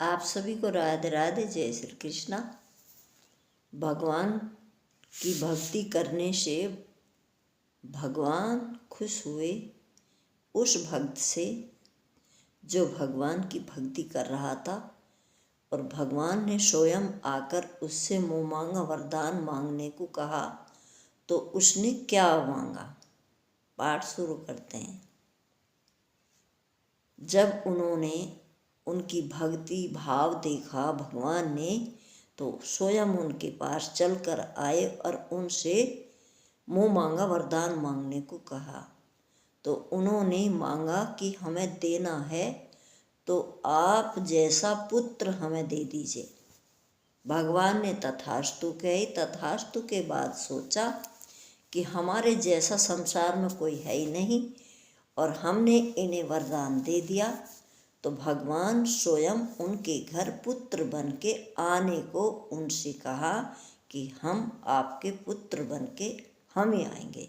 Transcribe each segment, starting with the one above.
आप सभी को राधे राधे, जय श्री कृष्णा। भगवान की भक्ति करने से भगवान खुश हुए उस भक्त से जो भगवान की भक्ति कर रहा था, और भगवान ने स्वयं आकर उससे मुँह मांगा वरदान मांगने को कहा। तो उसने क्या मांगा, पाठ शुरू करते हैं। जब उन्होंने उनकी भक्ति भाव देखा भगवान ने, तो स्वयं उनके पास चलकर आए और उनसे मुँह मांगा वरदान मांगने को कहा। तो उन्होंने मांगा कि हमें देना है तो आप जैसा पुत्र हमें दे दीजिए। भगवान ने तथास्तु कही। तथास्तु के बाद सोचा कि हमारे जैसा संसार में कोई है ही नहीं, और हमने इन्हें वरदान दे दिया। तो भगवान स्वयं उनके घर पुत्र बन के आने को उनसे कहा कि हम आपके पुत्र बन के हम ही आएंगे।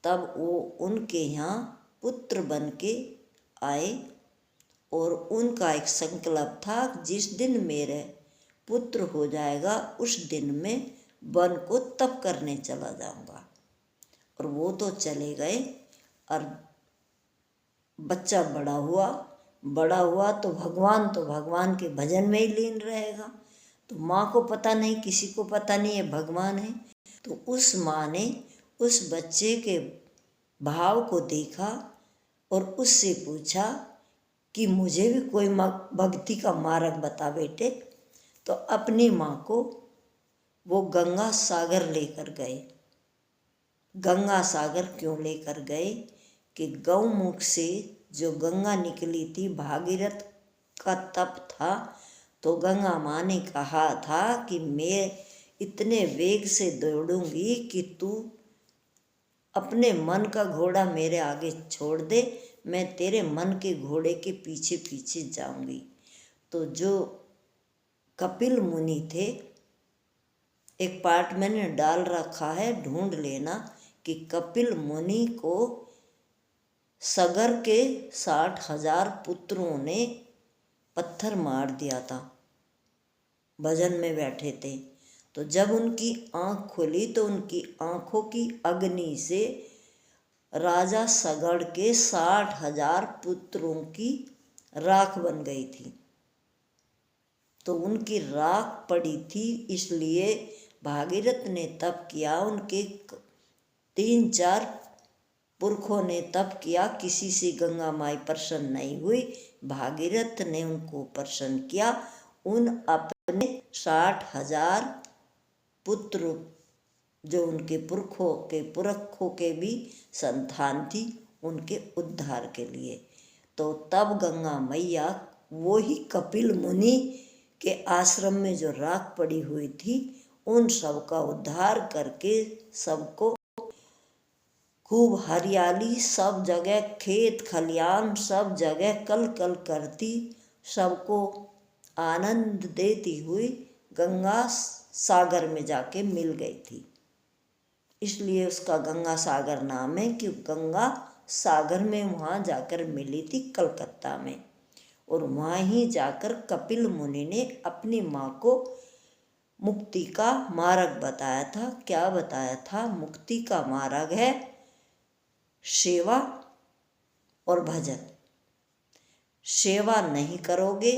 तब वो उनके यहाँ पुत्र बन के आए, और उनका एक संकल्प था, जिस दिन मेरे पुत्र हो जाएगा उस दिन मैं वन को तप करने चला जाऊंगा। और वो तो चले गए, और बच्चा बड़ा हुआ तो भगवान के भजन में ही लीन रहेगा। तो माँ को पता नहीं, किसी को पता नहीं ये भगवान है। तो उस माँ ने उस बच्चे के भाव को देखा और उससे पूछा कि मुझे भी कोई भक्ति का मार्ग बता बेटे। तो अपनी माँ को वो गंगा सागर लेकर गए। गंगा सागर क्यों लेकर गए कि गौमुख से जो गंगा निकली थी, भागीरथ का तप था। तो गंगा माँ ने कहा था कि मैं इतने वेग से दौड़ूंगी कि तू अपने मन का घोड़ा मेरे आगे छोड़ दे, मैं तेरे मन के घोड़े के पीछे पीछे जाऊंगी। तो जो कपिल मुनि थे, एक पार्ट मैंने डाल रखा है, ढूंढ लेना, कि कपिल मुनि को सगर के 60,000 पुत्रों ने पत्थर मार दिया था। भजन में बैठे थे। तो जब उनकी आँख खुली तो उनकी आँखों की अग्नि से राजा सगड़ के 60,000 पुत्रों की राख बन गई थी। तो उनकी राख पड़ी थी, इसलिए भागीरथ ने तप किया। उनके 3-4 पुरखों ने तप किया, किसी से गंगा माई प्रसन्न नहीं हुई। भागीरथ ने उनको प्रसन्न किया। उन अपने 60,000 पुत्र जो उनके पुरखों के भी संतान थी, उनके उद्धार के लिए। तो तब गंगा मैया वो ही कपिल मुनि के आश्रम में जो राख पड़ी हुई थी, उन सब का उद्धार करके सबको खूब हरियाली, सब जगह खेत खलियान, सब जगह कल कल करती, सबको आनंद देती हुई गंगा सागर में जाके मिल गई थी। इसलिए उसका गंगा सागर नाम है कि गंगा सागर में वहाँ जाकर मिली थी, कलकत्ता में। और वहाँ ही जाकर कपिल मुनि ने अपनी माँ को मुक्ति का मार्ग बताया था। क्या बताया था? मुक्ति का मार्ग है सेवा और भजन। सेवा नहीं करोगे,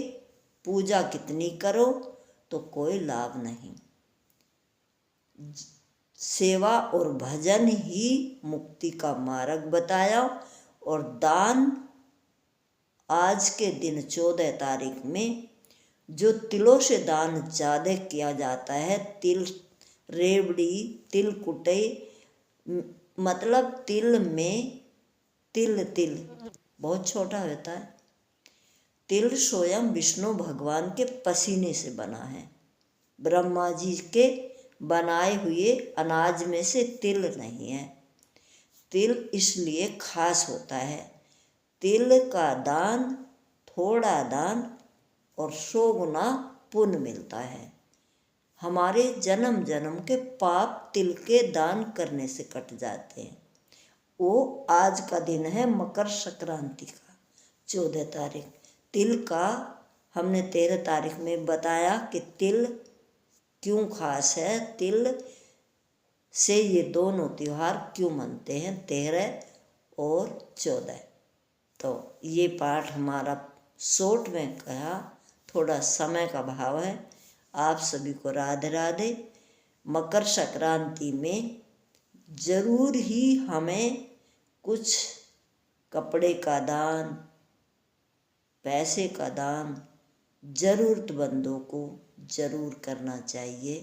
पूजा कितनी करो तो कोई लाभ नहीं। सेवा और भजन ही मुक्ति का मार्ग बताया। और दान आज के दिन 14 तारीख में जो तिलों से दान ज़्यादा किया जाता है, तिल, रेवड़ी, तिल कुटे, मतलब तिल में तिल बहुत छोटा होता है। तिल स्वयं विष्णु भगवान के पसीने से बना है। ब्रह्मा जी के बनाए हुए अनाज में से तिल नहीं है। तिल इसलिए खास होता है। तिल का दान, थोड़ा दान और 100 गुना पुण्य मिलता है। हमारे जन्म जन्म के पाप तिल के दान करने से कट जाते हैं। वो आज का दिन है मकर संक्रांति का 14 तारीख। तिल का हमने 13 तारीख में बताया कि तिल क्यों खास है, तिल से ये दोनों त्योहार क्यों मनते हैं, 13 और 14। तो ये पाठ हमारा शॉर्ट में कहा, थोड़ा समय का अभाव है। आप सभी को राधे राधे। मकर संक्रांति में ज़रूर ही हमें कुछ कपड़े का दान, पैसे का दान ज़रूरतमंदों को ज़रूर करना चाहिए।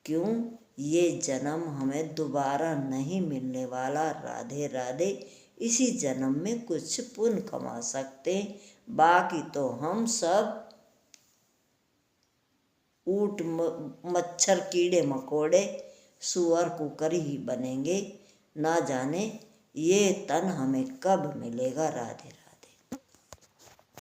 क्यों, ये जन्म हमें दोबारा नहीं मिलने वाला। राधे राधे। इसी जन्म में कुछ पुण्य कमा सकते, बाकी तो हम सब ऊँट मच्छर कीड़े मकोड़े सुअर कुकर ही बनेंगे। ना जाने ये तन हमें कब मिलेगा। राधे राधे।